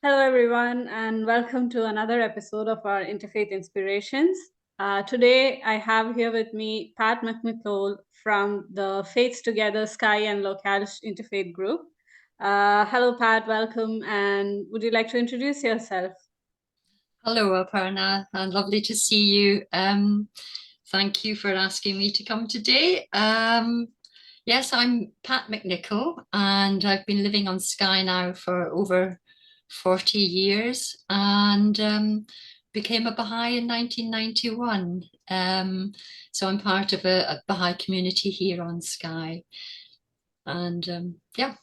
Hello, everyone, and welcome to another episode of our Interfaith Inspirations. Today, I have here with me Pat McNicol from the Faiths Together Skye and Lochalsh Interfaith Group. Hello, Pat, welcome, and would you like to introduce yourself? Hello, Aparna, and lovely to see you. Thank you for asking me to come today. Yes, I'm Pat McNicol, and I've been living on Skye now for over 40 years and became a Baha'i in 1991. So I'm part of a Baha'i community here on Skye. And yeah,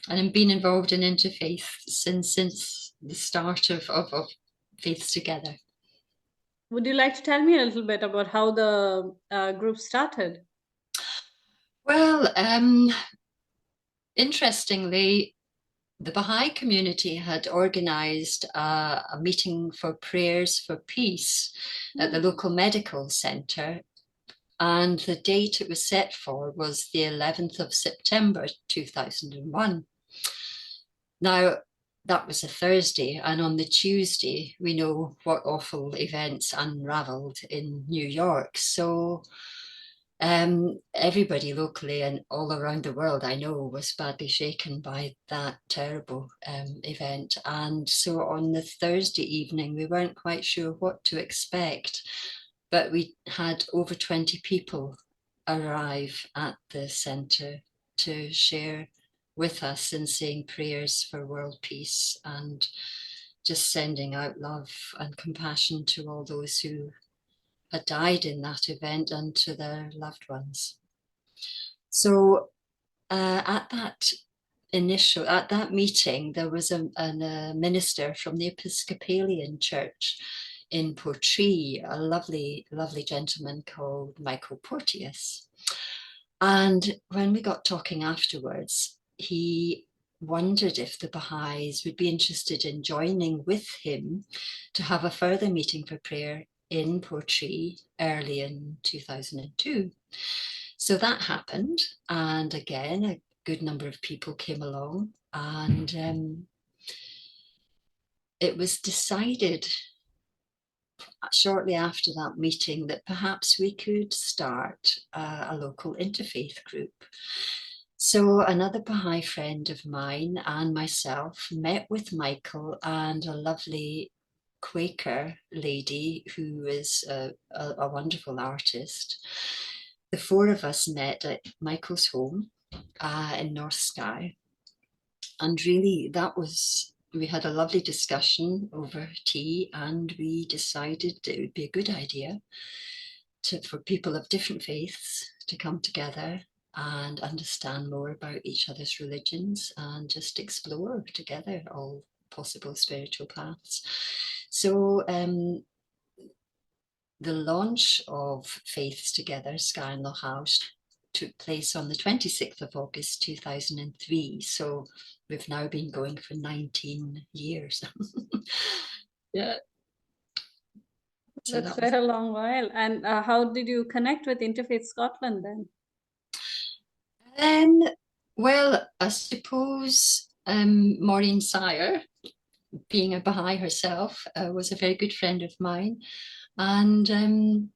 and I've been involved in interfaith since the start of Faiths Together. Would you like to tell me a little bit about how the group started? Well, interestingly, the Baha'i community had organized a meeting for prayers for peace at the local medical center. And the date it was set for was the 11th of September 2001. Now, that was a Thursday, and on the Tuesday, we know what awful events unraveled in New York. So everybody locally and all around the world, I know, was badly shaken by that terrible event. And so on the Thursday evening, we weren't quite sure what to expect, but we had over 20 people arrive at the centre to share with us and saying prayers for world peace and just sending out love and compassion to all those who had died in that event and to their loved ones. So at that meeting, there was a minister from the Episcopalian Church in Portree, a lovely, lovely gentleman called Michael Porteous. And when we got talking afterwards, he wondered if the Baha'is would be interested in joining with him to have a further meeting for prayer in Portree early in 2002. So that happened, and again, a good number of people came along, and it was decided shortly after that meeting that perhaps we could start a local interfaith group. So another Baha'i friend of mine and myself met with Michael and a lovely Quaker lady who is a wonderful artist. The four of us met at Michael's home in North Skye. And really, we had a lovely discussion over tea, and we decided it would be a good idea for people of different faiths to come together and understand more about each other's religions and just explore together all possible spiritual paths. So the launch of Faiths Together, Skye and Lochalsh, took place on the 26th of August 2003. So we've now been going for 19 years. Yeah. So that's quite a long while. And how did you connect with Interfaith Scotland then? Well, I suppose Maureen Sire, being a Baha'i herself, was a very good friend of mine. And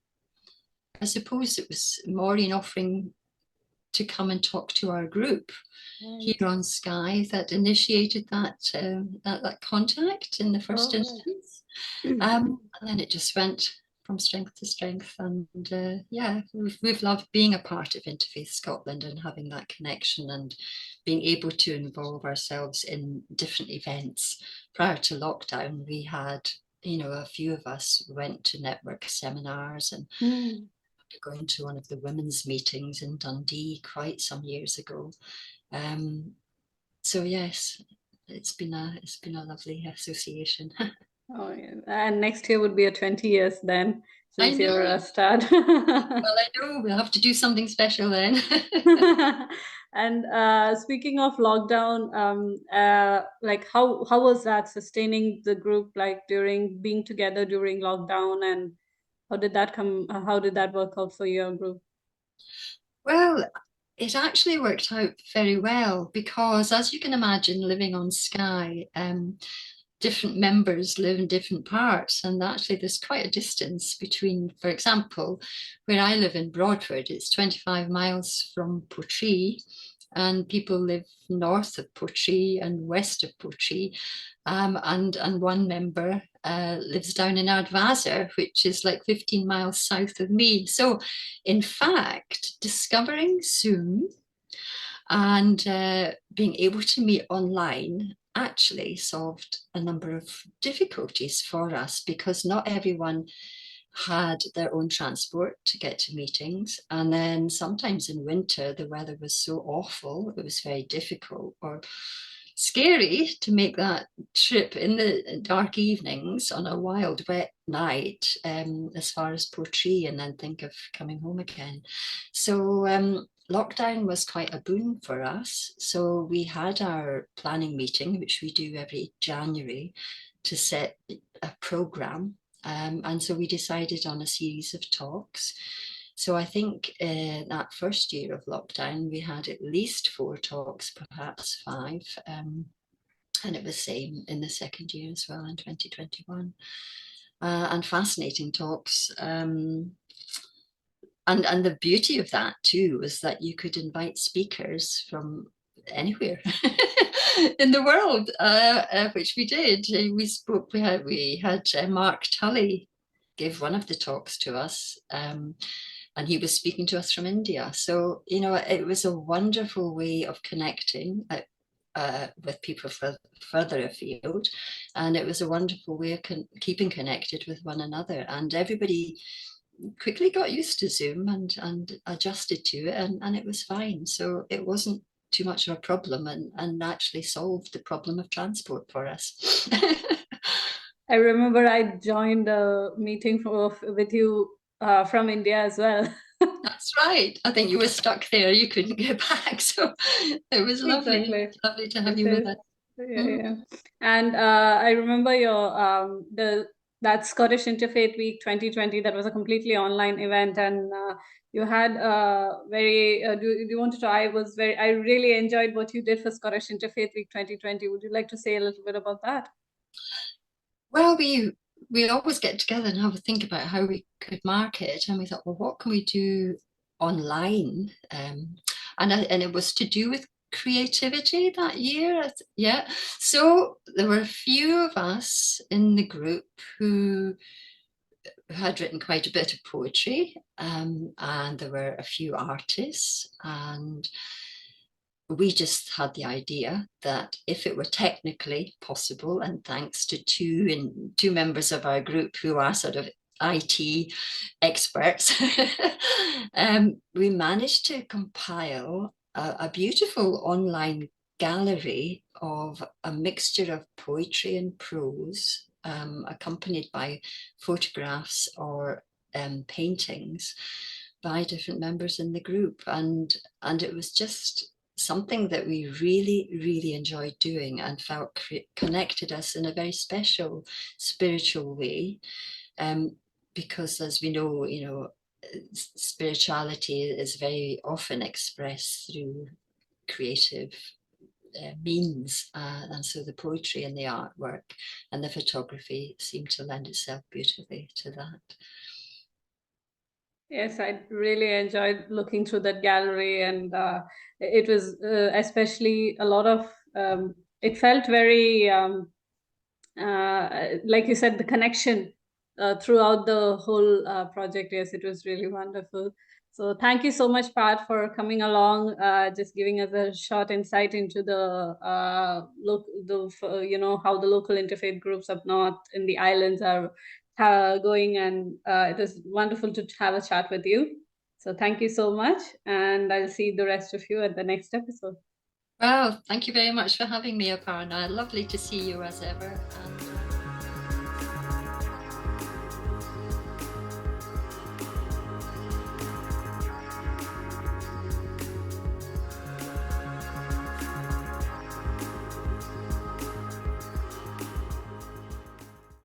I suppose it was Maureen offering to come and talk to our group here on Skye that initiated that contact in the first instance. And then it just went from strength to strength. And yeah, we've loved being a part of Interfaith Scotland and having that connection and being able to involve ourselves in different events. Prior to lockdown, we had, a few of us went to network seminars and going to one of the women's meetings in Dundee quite some years ago. So yes, it's been a lovely association. Oh, yeah. And next year would be 20 years then, since you're a start. Well, I know we'll have to do something special then. And speaking of lockdown, like how was that sustaining the group, like during being together during lockdown, and how did that work out for your group? Well, it actually worked out very well because, as you can imagine, living on Skye, different members live in different parts, and actually there's quite a distance between, for example, where I live in Broadford, it's 25 miles from Portree, and people live north of Portree and west of Portree, and one member lives down in Ardvaser, which is like 15 miles south of me. So in fact, discovering Zoom and being able to meet online actually solved a number of difficulties for us, because not everyone had their own transport to get to meetings. And then sometimes in winter, the weather was so awful, it was very difficult or scary to make that trip in the dark evenings on a wild, wet night as far as Portree, and then think of coming home again. So lockdown was quite a boon for us. So we had our planning meeting, which we do every January, to set a program. And so we decided on a series of talks. So I think that first year of lockdown, we had at least 4 talks, perhaps 5. And it was same in the second year as well in 2021. And fascinating talks. And the beauty of that too was that you could invite speakers from anywhere in the world, which we did. We spoke. We had Mark Tully give one of the talks to us, and he was speaking to us from India. So it was a wonderful way of connecting with people further afield, and it was a wonderful way of keeping connected with one another. And everybody quickly got used to Zoom and adjusted to it, and it was fine. So it wasn't too much of a problem, and actually solved the problem of transport for us. I remember I joined a meeting with you from India as well. That's right. I think you were stuck there. You couldn't get back. So it was lovely. Exactly. Lovely to have you with us. Yeah. And I remember your that Scottish Interfaith Week 2020. That was a completely online event, and you had very. Do you want to try? I really enjoyed what you did for Scottish Interfaith Week 2020. Would you like to say a little bit about that? Well, we always get together and have a think about how we could market, and we thought, well, what can we do online? And it was to do with creativity that year. Yeah. So there were a few of us in the group who had written quite a bit of poetry, and there were a few artists, and we just had the idea that if it were technically possible, and thanks to two members of our group who are sort of IT experts, we managed to compile a beautiful online gallery of a mixture of poetry and prose, accompanied by photographs or paintings by different members in the group, and it was just something that we really, really enjoyed doing, and felt connected us in a very special spiritual way. Because as we know, spirituality is very often expressed through creative means, and so the poetry and the artwork and the photography seem to lend itself beautifully to that. Yes, I really enjoyed looking through that gallery, and it was especially a lot of. It felt very, like you said, the connection throughout the whole project. Yes, it was really wonderful. So thank you so much, Pat, for coming along, just giving us a short insight into the how the local interfaith groups up north in the islands are going, and it was wonderful to have a chat with you. So thank you so much, and I'll see the rest of you at the next episode. Well, thank you very much for having me, Aparna. Lovely to see you as ever. And